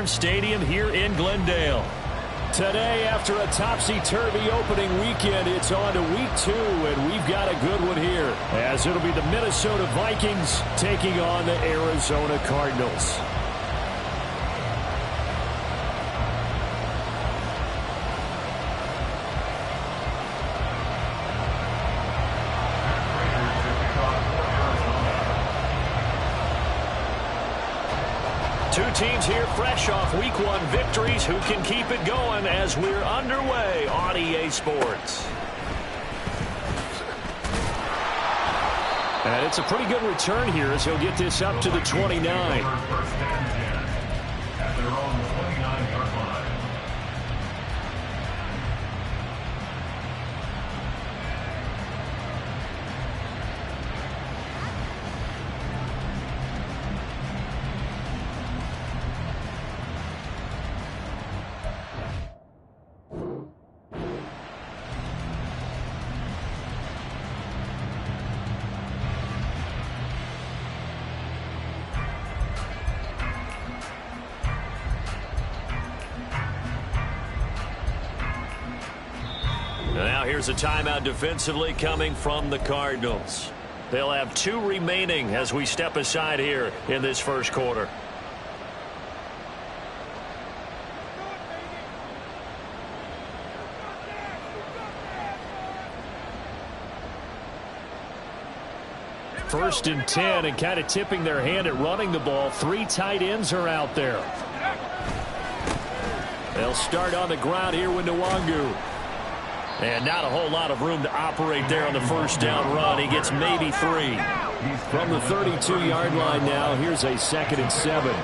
Farm Stadium here in Glendale. Today, after a topsy-turvy opening weekend, it's on to week 2, and we've got a good one here, as it'll be the Minnesota Vikings taking on the Arizona Cardinals. Two teams here fresh off Week 1 victories who can keep it going as we're underway on EA Sports. And it's a pretty good return here as he'll get this up to the 29. At their own 29-yard line. Now here's a timeout defensively coming from the Cardinals. They'll have 2 remaining as we step aside here in this first quarter. First and 10, and kind of tipping their hand at running the ball. 3 tight ends are out there. They'll start on the ground here with Nwangu. And not a whole lot of room to operate there on the first down run. He gets maybe 3. From the 32-yard line now, here's a 2nd and 7.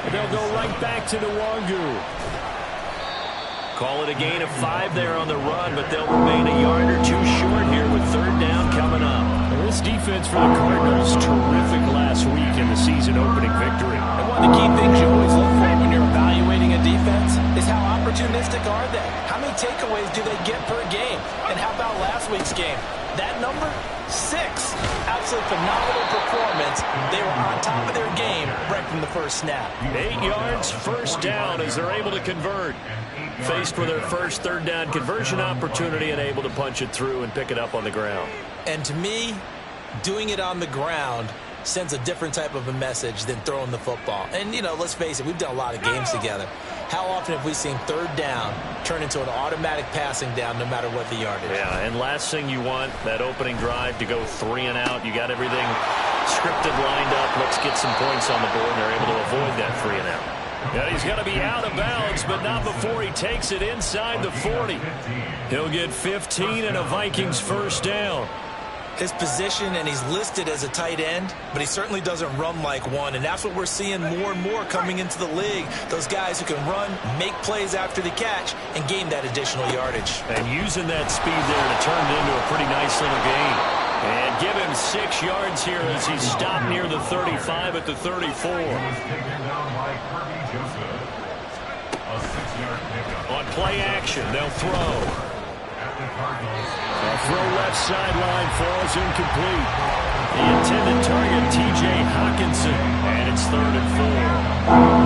And they'll go right back to Nwangu. Call it a gain of 5 there on the run, but they'll remain a yard or 2 short here with 3rd down coming up. And this defense for the Cardinals, terrific last week in the season-opening victory. And one of the key things you always look for when you're evaluating a defense is how opportunistic are they? How many takeaways do they get per game? And how about last week's game? That number? 6. Absolutely phenomenal performance. They were on top of their game right from the first snap. 8 yards, first down as they're able to convert. Faced with their first 3rd down conversion opportunity and able to punch it through and pick it up on the ground. And to me, doing it on the ground sends a different type of a message than throwing the football. And, you know, let's face it, we've done a lot of games together. How often have we seen 3rd down turn into an automatic passing down no matter what the yardage? Yeah, and last thing you want, that opening drive to go 3 and out. You got everything scripted, lined up. Let's get some points on the board, and they're able to avoid that 3 and out. And he's going to be out of bounds, but not before he takes it inside the 40. He'll get 15 and a Vikings first down. His position, and he's listed as a tight end, but he certainly doesn't run like one, and that's what we're seeing more and more coming into the league. Those guys who can run, make plays after the catch, and gain that additional yardage. And using that speed there to turn it into a pretty nice little gain. And give him 6 yards here as he's stopped near the 35 at the 34. On play action, they'll throw. A throw left sideline falls incomplete. The intended target, T.J. Hockenson, and it's 3rd and 4.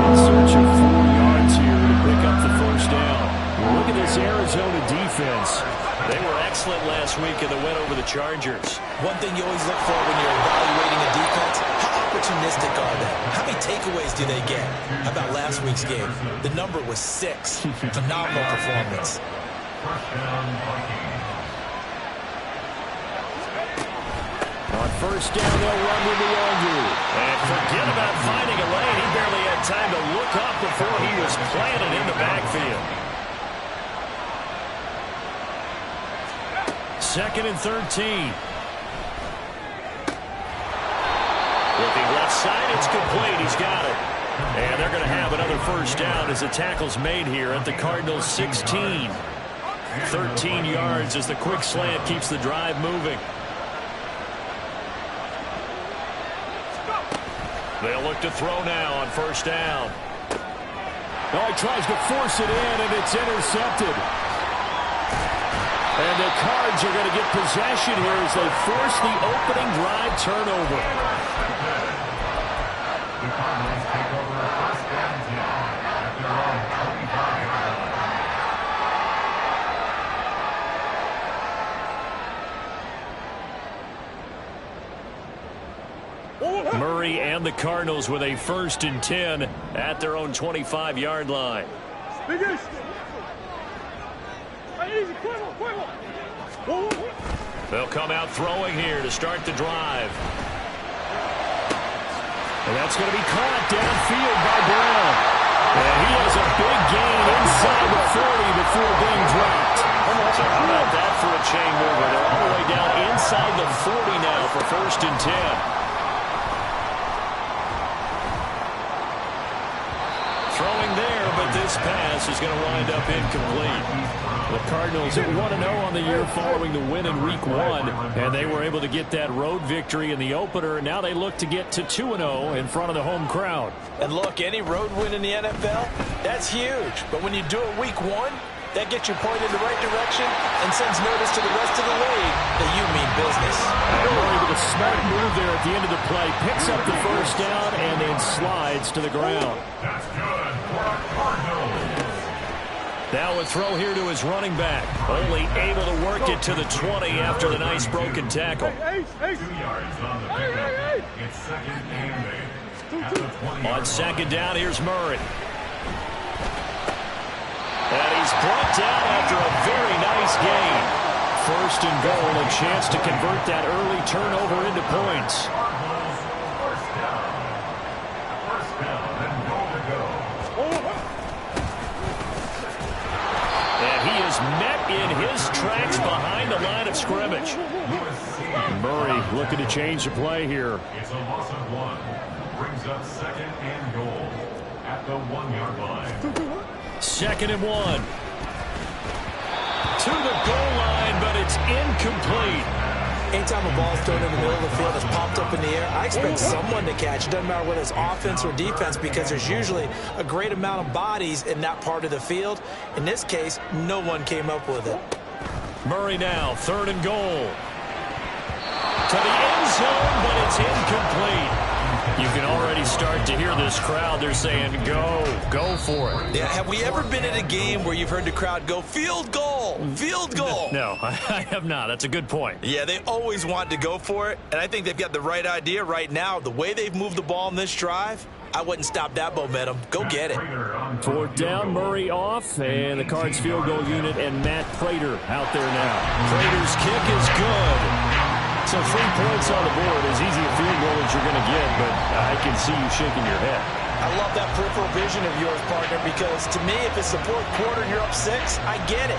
In search of 4 yards here to pick up the first down. Look at this Arizona defense. They were excellent last week in the win over the Chargers. One thing you always look for when you're evaluating a defense, how opportunistic are they? How many takeaways do they get? How about last week's game? The number was 6. Phenomenal performance. On first down, they'll run with Nwangu. And forget about finding a lane. He barely had time to look up before he was planted in the backfield. 2nd and 13. Looking left side, it's complete. He's got it. And they're going to have another first down as the tackle's made here at the Cardinals' 16. 13 yards as the quick slant keeps the drive moving. They'll look to throw now on first down. Oh, he tries to force it in, and it's intercepted. And the Cards are going to get possession here as they force the opening drive turnover. The Cardinals take over send the Cardinals with a 1st and 10 at their own 25-yard line. They'll come out throwing here to start the drive. And that's going to be caught downfield by Brown. And he has a big gain inside the 40 before being dropped. So how about that for a chain mover? They're all the way down inside the 40 now for 1st and 10. Throwing there, but this pass is going to wind up incomplete. The Cardinals 1-0 on the year following the win in Week 1, and they were able to get that road victory in the opener, and now they look to get to 2-0 in front of the home crowd. And look, any road win in the NFL, that's huge. But when you do it Week 1, that gets you pointed in the right direction and sends notice to the rest of the league that you mean business. Murray with a smart move there at the end of the play, picks up the 1st down and then slides to the ground. That's good for our Cardinals. Now a throw here to his running back. Only able to work it to the 20 after the nice broken tackle. 2 yards on the pickup. It's 2nd and 8. At the 20. On 2nd down, here's Murray. And he's brought down after a very nice gain. 1st and goal, a chance to convert that early turnover into points. Cardinals, 1st down. 1st down and goal to go. And he is met in his tracks behind the line of scrimmage. Murray looking to change the play here. It's a loss of 1. Brings up 2nd and goal at the 1-yard line. 2nd and 1. To the goal line, but it's incomplete. Anytime a ball's thrown in the middle of the field, it's popped up in the air, I expect someone to catch. It doesn't matter whether it's offense or defense, because there's usually a great amount of bodies in that part of the field. In this case, no one came up with it. Murray now, 3rd and goal. To the end zone, but it's incomplete. You can already start to hear this crowd. They're saying, go for it. Yeah, have we ever been in a game where you've heard the crowd go, field goal, field goal? No, I have not. That's a good point. Yeah, they always want to go for it, and I think they've got the right idea right now. The way they've moved the ball in this drive, I wouldn't stop that momentum. Go get it. 4th down, Murray off, and the Cards field goal unit and Matt Prater out there now. Prater's kick is good. So 3 points on the board, as easy a field goal as you're going to get, but I can see you shaking your head. I love that peripheral vision of yours, partner, because to me, if it's the 4th quarter and you're up 6, I get it.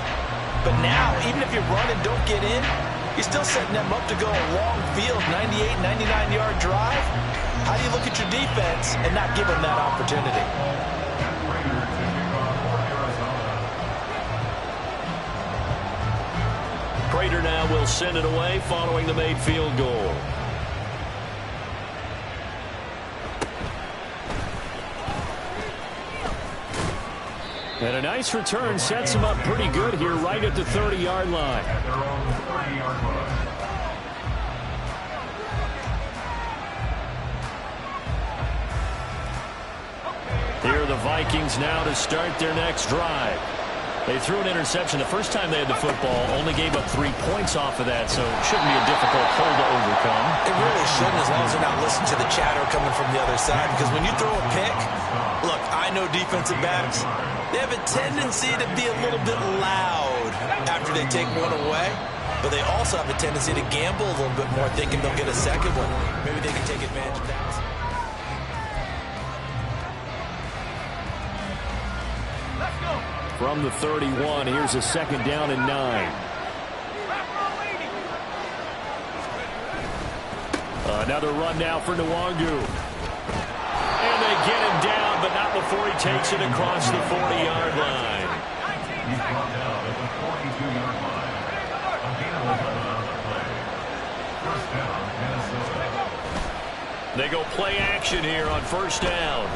But now, even if you run and don't get in, you're still setting them up to go a long field, 98, 99-yard drive. How do you look at your defense and not give them that opportunity? Prater now will send it away following the made field goal. And a nice return sets him up pretty good here right at the 30-yard line. At their own 30-yard line. Here are the Vikings now to start their next drive. They threw an interception the first time they had the football, only gave up 3 points off of that, so it shouldn't be a difficult hole to overcome. It really shouldn't, as long as they're not listening to the chatter coming from the other side, because when you throw a pick, look, I know defensive backs, they have a tendency to be a little bit loud after they take one away, but they also have a tendency to gamble a little bit more, thinking they'll get a second one. Maybe they can take advantage of that. From the 31, here's a 2nd down and 9. Another run now for Nwangu. And they get him down, but not before he takes it across the 40-yard line. He's brought down at the 42-yard line. Again, on the play. 1st down, Minnesota. They go play action here on 1st down.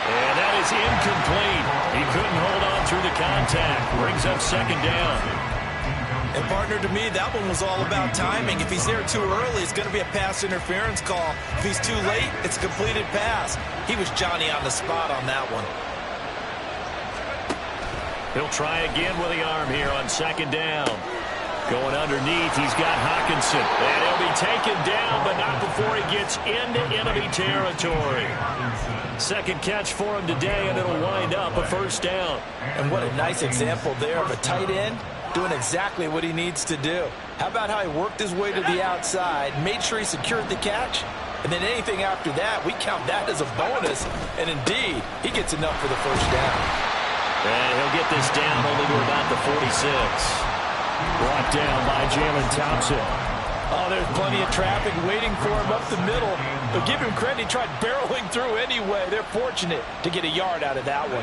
And that is incomplete. He couldn't hold on through the contact. Brings up 2nd down. And partner, to me, that one was all about timing. If he's there too early, it's going to be a pass interference call. If he's too late, it's a completed pass. He was Johnny on the spot on that one. He'll try again with the arm here on 2nd down. Going underneath, he's got Hockenson. And he'll be taken down, but not before he gets into enemy territory. Second catch for him today, and it'll wind up a first down. And what a nice example there of a tight end doing exactly what he needs to do. How about how he worked his way to the outside, made sure he secured the catch, and then anything after that, we count that as a bonus. And indeed, he gets enough for the first down. And he'll get this down only to about the 46. Brought down by Jalen Thompson. Oh, there's plenty of traffic waiting for him up the middle. But give him credit, he tried barreling through anyway. They're fortunate to get a yard out of that one.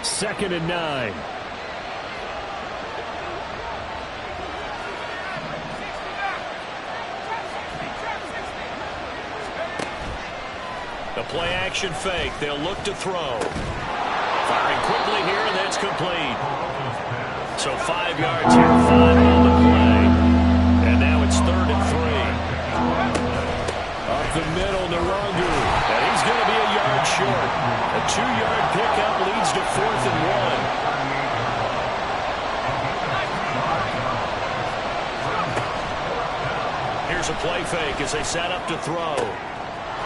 2nd and 9. The play action fake. They'll look to throw. Firing quickly here, and that's complete. So 5 yards here, 5 on the play. And now it's 3rd and 3. Up the middle, Nwangu. And he's going to be a yard short. A 2-yard pickup leads to 4th and 1. Here's a play fake as they set up to throw.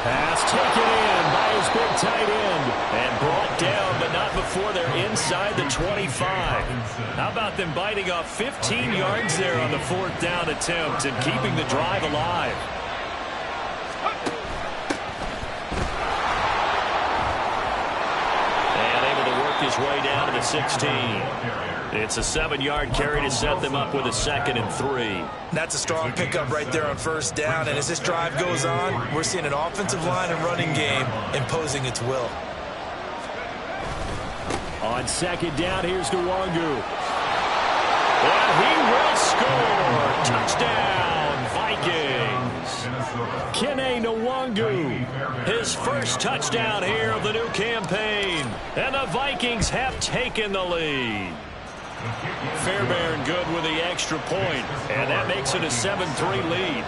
Pass taken in by his big tight end. And brought down, but not before they're inside the 25. How about them biting off 15 yards there on the 4th down attempt and keeping the drive alive? And able to work his way down to the 16. It's a 7-yard carry to set them up with a 2nd and 3. That's a strong pickup right there on first down. And as this drive goes on, we're seeing an offensive line and running game imposing its will. On 2nd down, here's Nwangu. And he will score. Touchdown, Vikings. Kene Nwangu, his first touchdown here of the new campaign. And the Vikings have taken the lead. Fairbairn good with the extra point, and that makes it a 7-3 lead.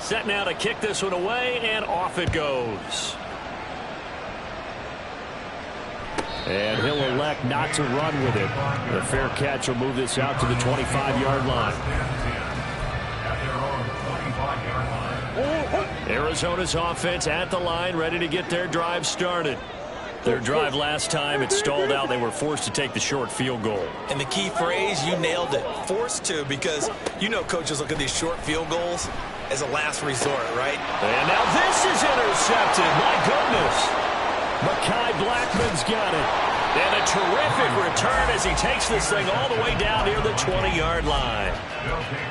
Set now to kick this one away, and off it goes. And he'll elect not to run with it. The fair catch will move this out to the 25-yard line. Arizona's offense at the line, ready to get their drive started. Their drive last time, it stalled out. They were forced to take the short field goal. And the key phrase, you nailed it. Forced to, because you know coaches look at these short field goals as a last resort, right? And now this is intercepted. My goodness. Mekhi Blackmon's got it. And a terrific return as he takes this thing all the way down near the 20-yard line.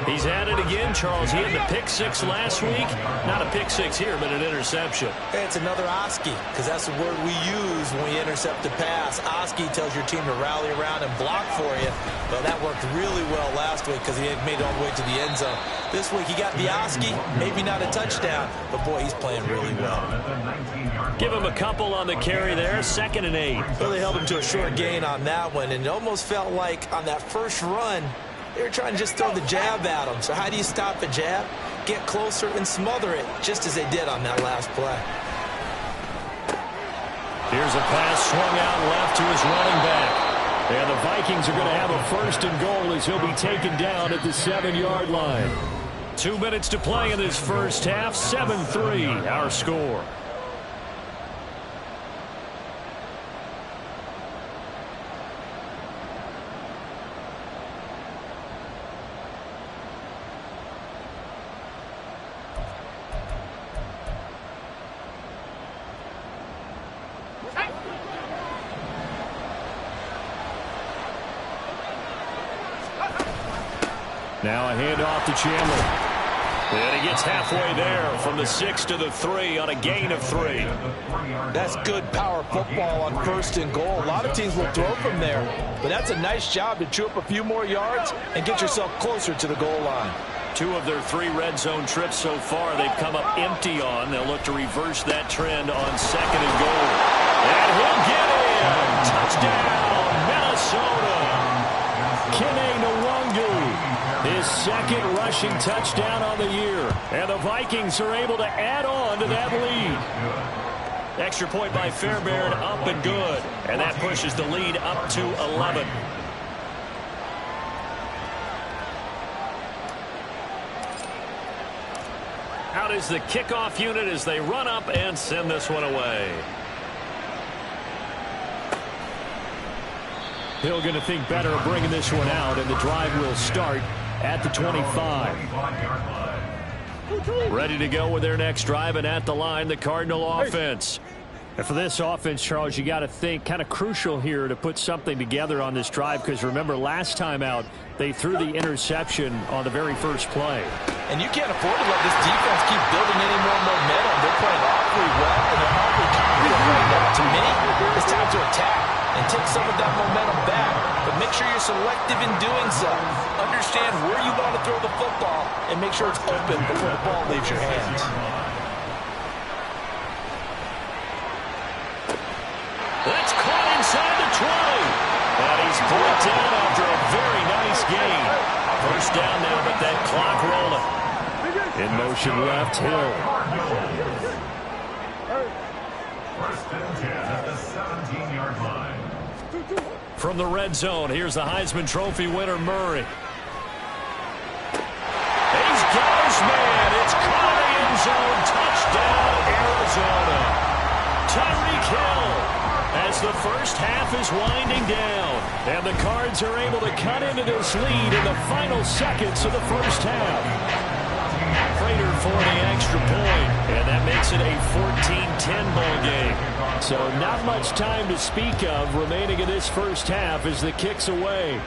He's at it again, Charles. He had the pick 6 last week. Not a pick 6 here, but an interception. Hey, it's another Oski, because that's the word we use when we intercept the pass. Oski tells your team to rally around and block for you. Well, that worked really well last week because he had made it all the way to the end zone. This week he got the Oski, maybe not a touchdown, but boy, he's playing really well. Give him a couple on the carry there, 2nd and 8. Well, they held him to a short gain on that one, and it almost felt like on that first run, they were trying to just throw the jab at him. So how do you stop a jab? Get closer and smother it, just as they did on that last play. Here's a pass swung out left to his running back. And the Vikings are going to have a 1st and goal as he'll be taken down at the 7-yard line. 2 minutes to play in this first half. 7-3, our score. Now a handoff to Chandler. And he gets halfway there from the 6 to the 3 on a gain of 3. That's good power football on 1st and goal. A lot of teams will throw from there, but that's a nice job to chew up a few more yards and get yourself closer to the goal line. 2 of their 3 red zone trips so far they've come up empty on. They'll look to reverse that trend on 2nd and goal. And he'll get in. Touchdown, Minnesota. Kene Nwangu, His second rushing touchdown on the year. And the Vikings are able to add on to that lead. Extra point by Fairbairn, up and good. And that pushes the lead up to 11. Out is the kickoff unit as they run up and send this one away. Hill going to think better of bringing this one out, and the drive will start at the 25. Ready to go with their next drive, and at the line, the Cardinal offense. And for this offense, Charles, you got to think kind of crucial here to put something together on this drive, because remember, last time out, they threw the interception on the very first play. And you can't afford to let this defense keep building any more momentum. They're playing awfully well, and they're awfully confident right now. To me, it's time to attack and take some of that momentum back. But make sure you're selective in doing so. Understand where you want to throw the football and make sure it's open before the ball leaves your hands. That's caught inside the 20. And he's brought down after a very nice gain. First down now, but that clock rolling. In motion left, Hill. First and 10 at the 17-yard line. From the red zone, here's the Heisman Trophy winner, Murray. He's got his man. It's caught in the end zone. Touchdown, Arizona. Tyreek Hill, as the first half is winding down. And the Cards are able to cut into this lead in the final seconds of the first half. Prater for the extra point, and that makes it a 14-10 ball game. So not much time to speak of remaining in this first half as the kick's away.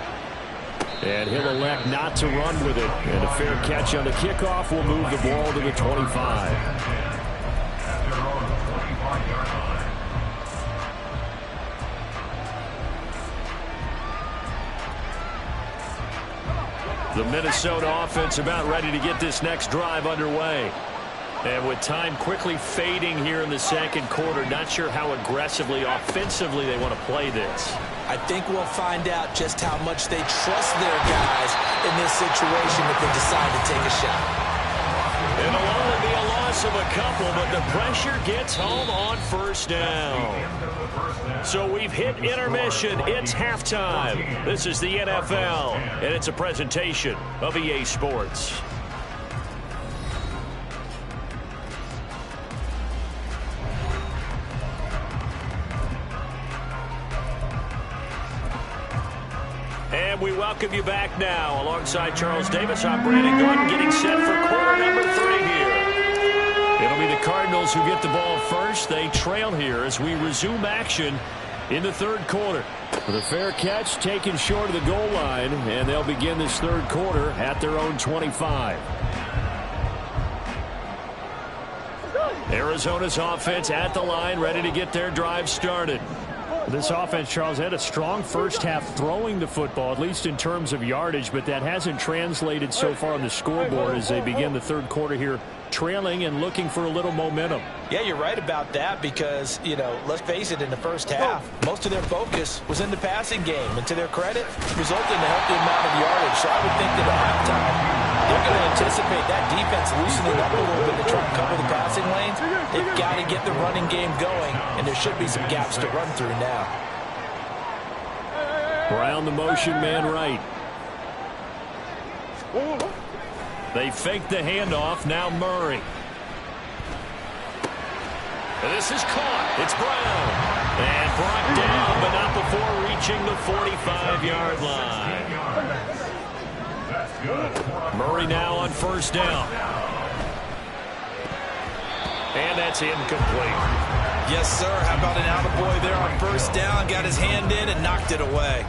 And he'll elect not to run with it. And a fair catch on the kickoff will move the ball to the 25. The Minnesota offense about ready to get this next drive underway. And with time quickly fading here in the second quarter, not sure how aggressively, offensively they want to play this. I think we'll find out just how much they trust their guys in this situation if they decide to take a shot. It'll only be a loss of a couple, but the pressure gets home on first down. So we've hit intermission. It's halftime. This is the NFL, and it's a presentation of EA Sports. And we welcome you back now. Alongside Charles Davis, I'm Brandon Gordon, getting set for quarter number 3 here. It'll be the Cardinals who get the ball first. They trail here as we resume action in the third quarter. The fair catch taken short of the goal line, and they'll begin this third quarter at their own 25. Arizona's offense at the line, ready to get their drive started. This offense, Charles, had a strong first half throwing the football, at least in terms of yardage, but that hasn't translated so far on the scoreboard as they begin the third quarter here, trailing and looking for a little momentum. Yeah, you're right about that because, you know, let's face it, in the first half, most of their focus was in the passing game. And to their credit, resulted in a healthy amount of yardage. So I would think that at halftime, they're going to anticipate that defense loosening up a little bit to try and cover the passing lanes. They've got to get the running game going, and there should be some gaps to run through now. Brown the motion man right. They fake the handoff. Now Murray. This is caught. It's Brown. And brought down, but not before reaching the 45-yard line. Murray now on first down. And that's incomplete. Yes, sir. How about an attaboy there on first down? Got his hand in and knocked it away.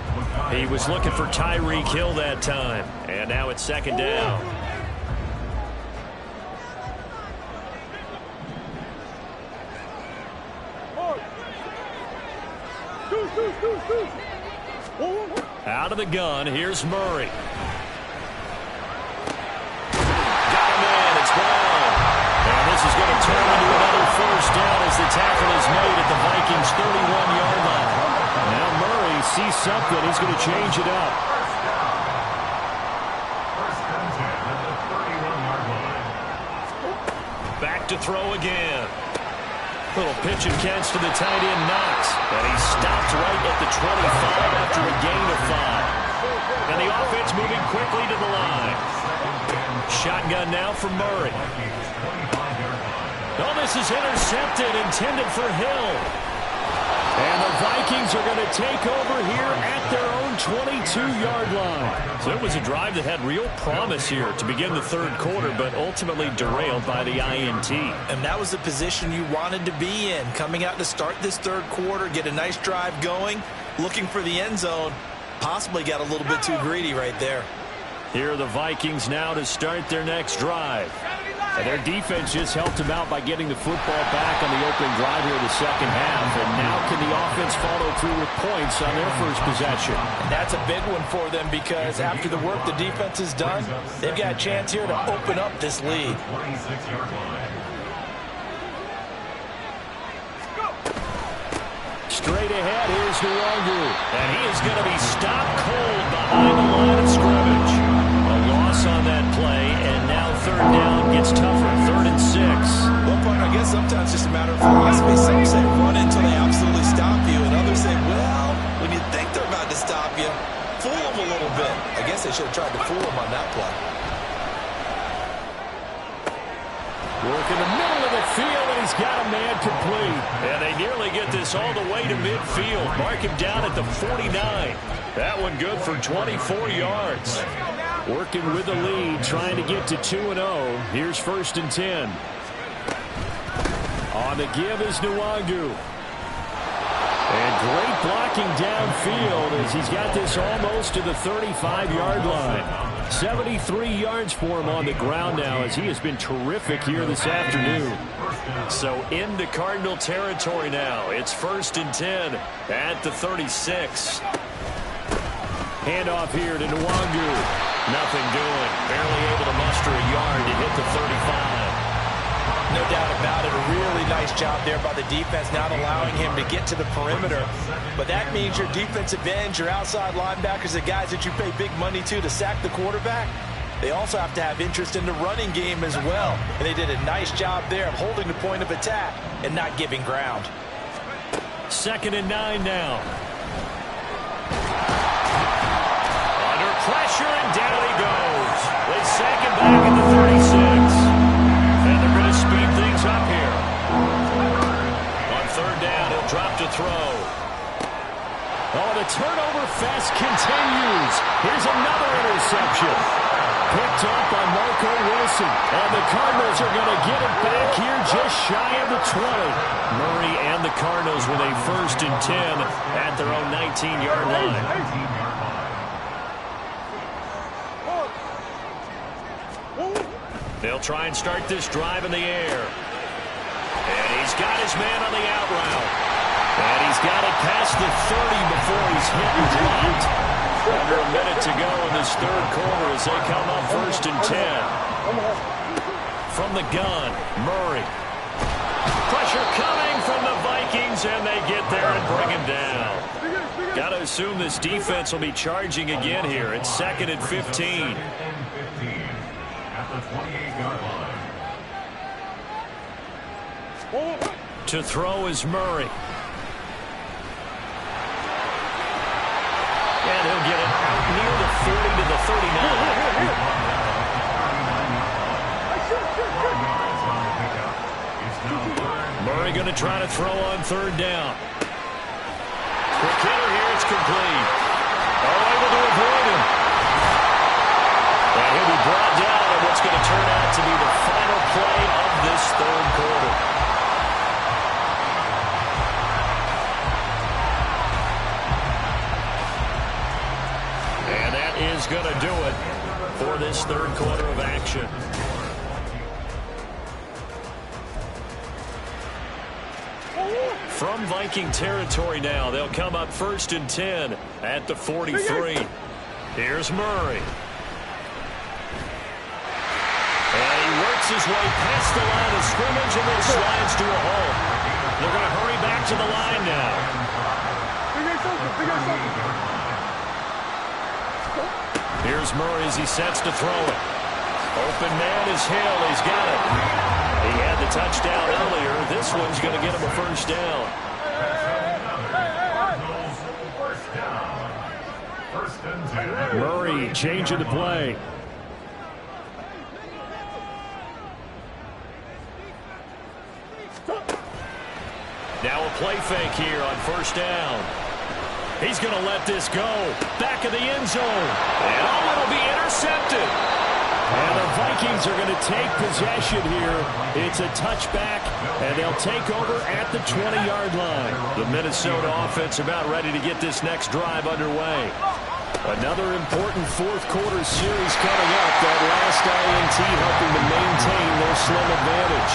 He was looking for Tyreek Hill that time. And now it's second down. Out of the gun, here's Murray. Got him in, it's Brown. And this is going to turn into another first down as the tackle is made at the Vikings' 31-yard line. Now Murray sees something, he's going to change it up. back to throw again. Little pitch and catch to the tight end, Knox. And he stopped right at the 25 after a gain of 5. And the offense moving quickly to the line. Shotgun now from Murray. Oh, this is intercepted, intended for Hill. And the Vikings are going to take over here at their own 22-yard line. So it was a drive that had real promise here to begin the third quarter, but ultimately derailed by the INT. And that was the position you wanted to be in. Coming out to start this third quarter, get a nice drive going, looking for the end zone. Possibly got a little bit too greedy right there. Here are the Vikings now to start their next drive. And their defense just helped them out by getting the football back on the opening drive here in the second half. And now can the offense follow through with points on their first possession? And that's a big one for them because after the work the defense has done, they've got a chance here to open up this lead. Straight ahead, here's Nwangu. And he is going to be stopped cold behind the line of scrimmage. A loss on that play, and now third down gets tougher. 3rd and 6. Well, partner, I guess sometimes it's just a matter of philosophy. Some say run until they absolutely stop you, and others say, well, when you think they're about to stop you, fool them a little bit. I guess they should have tried to fool them on that play. Work in the middle of the field, and he's got a man complete. And they nearly get this all the way to midfield. Mark him down at the 49. That one good for 24 yards. Working with the lead, trying to get to 2-0. Here's 1st and 10. On the give is Nwangu. And great blocking downfield as he's got this almost to the 35-yard line. 73 yards for him on the ground now as he has been terrific here this afternoon. So into Cardinal territory now. It's 1st and 10 at the 36. Handoff here to Nwangu. Nothing doing. Barely able to muster a yard to hit the 35. No doubt about it. A really nice job there by the defense, not allowing him to get to the perimeter. But that means your defensive ends, your outside linebackers, the guys that you pay big money to sack the quarterback, they also have to have interest in the running game as well. And they did a nice job there of holding the point of attack and not giving ground. 2nd and 9 now. Under pressure, and down he goes. They sack him back at the 36. And they're going to speed things up here. On 3rd down, he'll drop to throw. Oh, the turnover fest continues. Here's another interception. Picked up by Marco Wilson. And the Cardinals are going to get it back here just shy of the 20. Murray and the Cardinals with a 1st and 10 at their own 19-yard line. They'll try and start this drive in the air. And he's got his man on the out route. And he's got it past the 30 before he's hit and dropped. Under a minute to go in this third quarter as they come up 1st and 10. From the gun, Murray. Pressure coming from the Vikings, and they get there and bring him down. Got to assume this defense will be charging again here. It's 2nd and 15. To throw is Murray. And he'll get it out near the 40 to the 39. Murray going to try to throw on 3rd down. Quick hitter here, it's complete. Oh, able to avoid him. And he'll be brought down on what's going to turn out to be the final play of this third quarter. And that is going to do it for this third quarter of action. From Viking territory now, they'll come up 1st and 10 at the 43. Here's Murray. And he works his way past the line of scrimmage and then slides to a hole. They're going to hurry back to the line now. Here's Murray as he sets to throw it. Open man is Hill. He's got it. He had the touchdown earlier. This one's going to get him a first down. Murray changing the play. Now a play fake here on first down. He's going to let this go. Back of the end zone. And it'll be intercepted. And the Vikings are going to take possession here. It's a touchback, and they'll take over at the 20-yard line. The Minnesota offense about ready to get this next drive underway. Another important fourth-quarter series coming up. That last INT helping to maintain their slim advantage.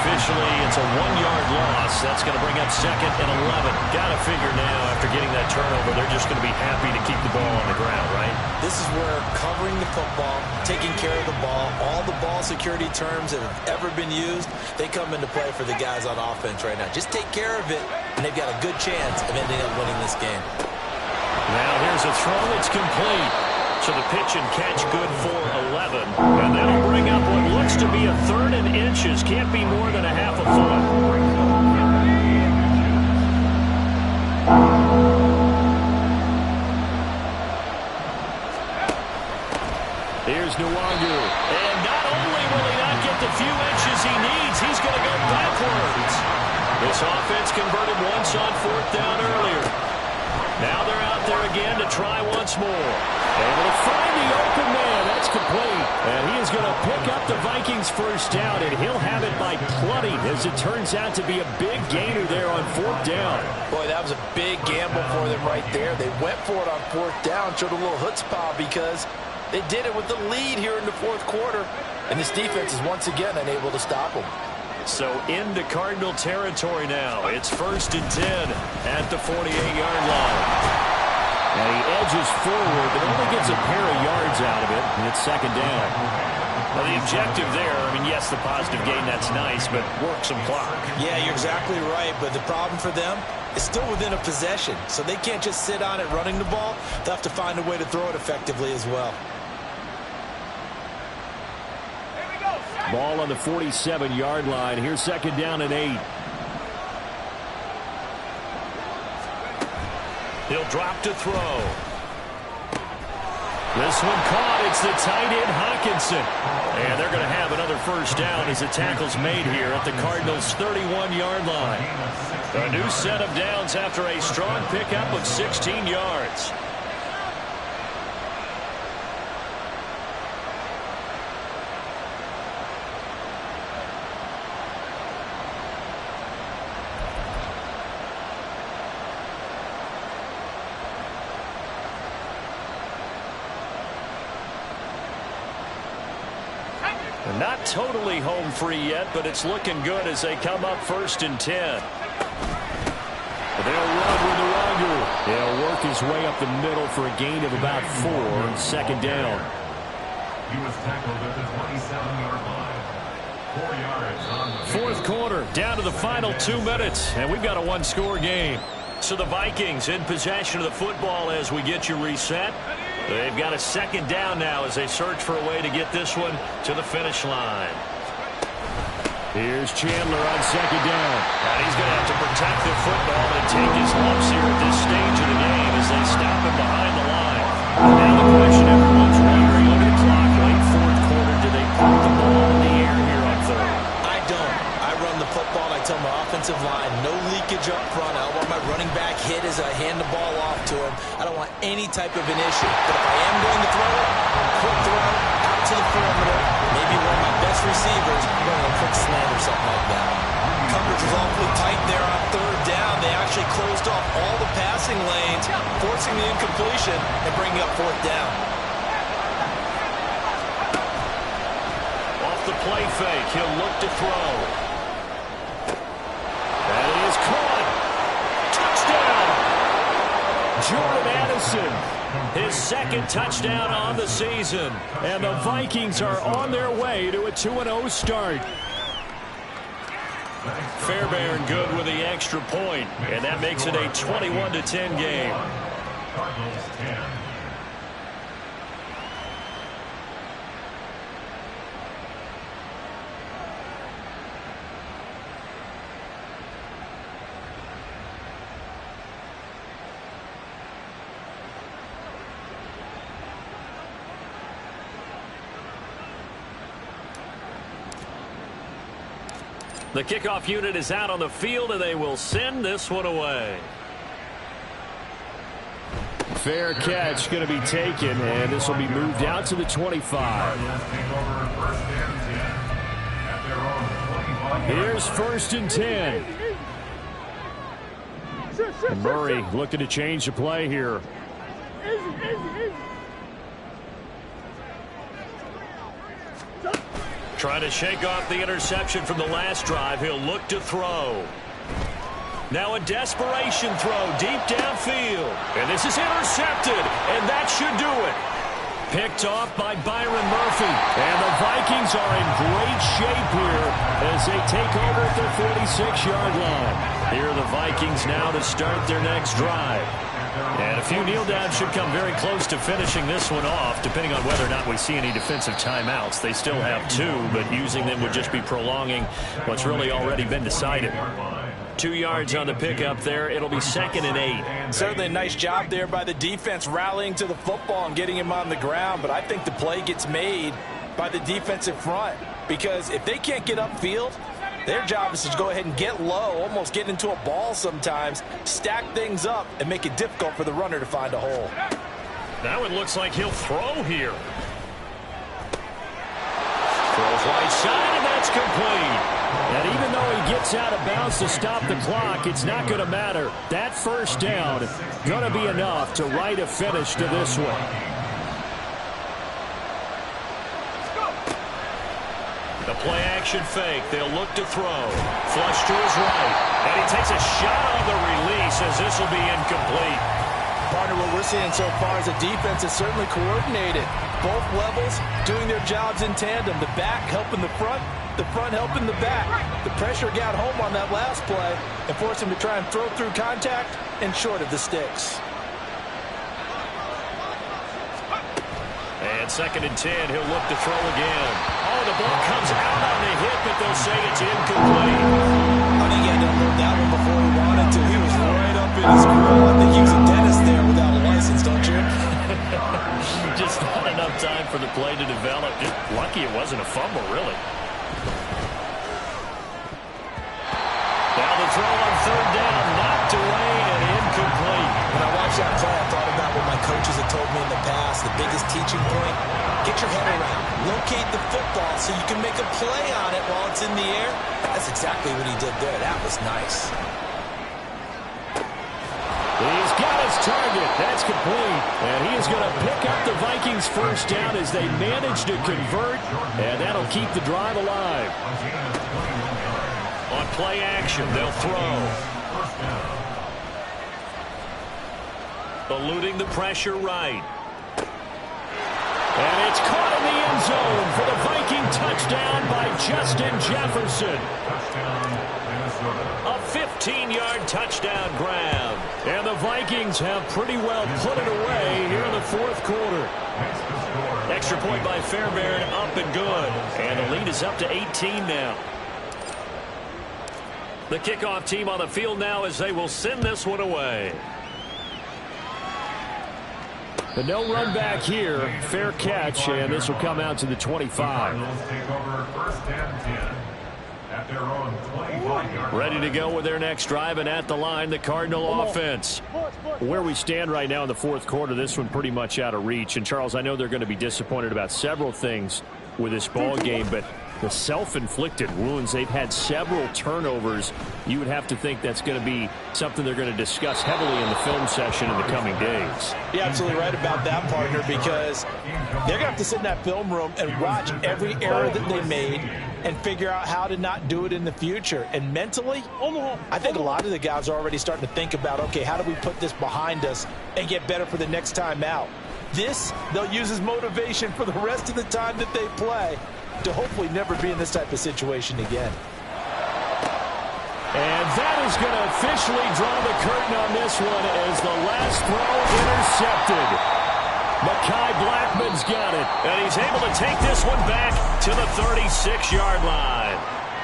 Officially, it's a 1-yard loss. That's going to bring up 2nd and 11. Got to figure now, after getting that turnover, they're just going to be happy to keep the ball on the ground, right? This is where covering the football, taking care of the ball, all the ball security terms that have ever been used, they come into play for the guys on offense right now. Just take care of it, and they've got a good chance of ending up winning this game. Now here's a throw that's complete. So the pitch and catch good for 11. And that'll bring up what looks to be a 3rd and inches. Can't be more than a half a foot. Here's Nwangu. And not only will he not get the few inches he needs, he's going to go backwards. This offense converted once on 4th down earlier. Now they're out there again to try once more. Able to find the open man. That's complete. And he is going to pick up the Vikings first down, and he'll have it by plenty, as it turns out to be a big gainer there on 4th down. Boy, that was a big gamble for them right there. They went for it on 4th down, showed a little chutzpah because they did it with the lead here in the 4th quarter. And this defense is once again unable to stop them. So into Cardinal territory now. It's 1st and 10 at the 48-yard line. And he edges forward, but only gets a pair of yards out of it, and it's 2nd down. Well, the objective there, I mean, yes, the positive gain, that's nice, but work some clock. Yeah, you're exactly right, but the problem for them is still within a possession, so they can't just sit on it running the ball. They'll have to find a way to throw it effectively as well. Ball on the 47-yard line. Here's 2nd down and 8. He'll drop to throw. This one caught. It's the tight end, Hockenson. And they're going to have another first down as the tackle's made here at the Cardinals' 31-yard line. A new set of downs after a strong pickup of 16 yards. Not totally home free yet, but it's looking good as they come up 1st and 10. They'll run with Nwangu. He'll work his way up the middle for a gain of about 4. 2nd down. He was tackled at the 27-yard line. 4 yards on the 4th quarter, down to the final 2 minutes, and we've got a 1-score game. So the Vikings in possession of the football as we get you reset. They've got a 2nd down now as they search for a way to get this one to the finish line. Here's Chandler on 2nd down. And he's going to have to protect the football and take his lumps here at this stage of the game as they stop him behind the line. And now the question everyone's wondering, look at the clock, late 4th quarter, do they put the ball in the air here on 3rd? I don't. I run the football, and I tell my offensive line, no leakage up front. I don't want my running back hit as I hand the ball off to him. I don't want any type of an issue. But if I am going to throw it, quick throw, out to the perimeter, maybe one of my best receivers, running a quick slant or something like that. Coverage was awfully tight there on 3rd down. They actually closed off all the passing lanes, forcing the incompletion and bringing up 4th down. Off the play fake, he'll look to throw. That is caught. Touchdown! Jordan Addison, his 2nd touchdown on the season. And the Vikings are on their way to a 2-0 start. Fairbairn good with the extra point, and that makes it a 21-10 game. Cardinals 10. The kickoff unit is out on the field, and they will send this one away. Fair catch going to be taken, and this will be moved out to the 25. Here's 1st and 10. And Murray looking to change the play here. Trying to shake off the interception from the last drive. He'll look to throw. Now a desperation throw deep downfield. And this is intercepted, and that should do it. Picked off by Byron Murphy. And the Vikings are in great shape here as they take over at their 46-yard line. Here are the Vikings now to start their next drive. And a few kneel downs should come very close to finishing this one off, depending on whether or not we see any defensive timeouts. They still have 2, but using them would just be prolonging what's really already been decided. 2 yards on the pickup there. It'll be 2nd and 8. Certainly a nice job there by the defense rallying to the football and getting him on the ground, but I think the play gets made by the defensive front because if they can't get upfield, their job is to go ahead and get low, almost get into a ball sometimes, stack things up, and make it difficult for the runner to find a hole. Now it looks like he'll throw here. Throws right side, and that's complete. And even though he gets out of bounds to stop the clock, it's not going to matter. That 1st down going to be enough to write a finish to this one. The play action fake. They'll look to throw. Flush to his right. And he takes a shot on the release as this will be incomplete. Partner, what we're seeing so far is the defense is certainly coordinated. Both levels doing their jobs in tandem. The back helping the front helping the back. The pressure got home on that last play and forced him to try and throw through contact and short of the sticks. And 2nd and 10, he'll look to throw again. Oh, the ball comes out on the hit, but they'll say it's incomplete. I think he had to unload that one before he wanted to. He was right up in his grill. I think he was a dentist there without a license, don't you? Just not enough time for the play to develop. Just lucky it wasn't a fumble, really. Now the throw on 3rd down, knocked away and incomplete. When I watched that play, I thought about what my coaches had told me in the past. The biggest teaching point, get your head around. Locate the football so you can make a play on it while it's in the air. That's exactly what he did there. That was nice. He's got his target. That's complete. And he is going to pick up the Vikings' 1st down as they manage to convert. And that'll keep the drive alive. On play action, they'll throw. Eluding the pressure right. And it's caught in the end zone for the Viking touchdown by Justin Jefferson. A 15-yard touchdown grab. And the Vikings have pretty well put it away here in the 4th quarter. Extra point by Fairbairn, up and good. And the lead is up to 18 now. The kickoff team on the field now as they will send this one away. But no run back here. Fair catch, and this will come out to the 25. Ready to go with their next drive, and at the line, the Cardinal offense. Where we stand right now in the 4th quarter, this one pretty much out of reach. And, Charles, I know they're going to be disappointed about several things with this ball game, but the self-inflicted wounds, they've had several turnovers. You would have to think that's going to be something they're going to discuss heavily in the film session in the coming days. You're absolutely right about that, partner, because they're going to have to sit in that film room and watch every error that they made and figure out how to not do it in the future. And mentally, I think a lot of the guys are already starting to think about, okay, how do we put this behind us and get better for the next time out? This, they'll use as motivation for the rest of the time that they play to hopefully never be in this type of situation again. And that is going to officially draw the curtain on this one as the last throw intercepted. Mekhi Blackmon's got it. And he's able to take this one back to the 36-yard line.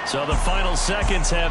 So the final seconds have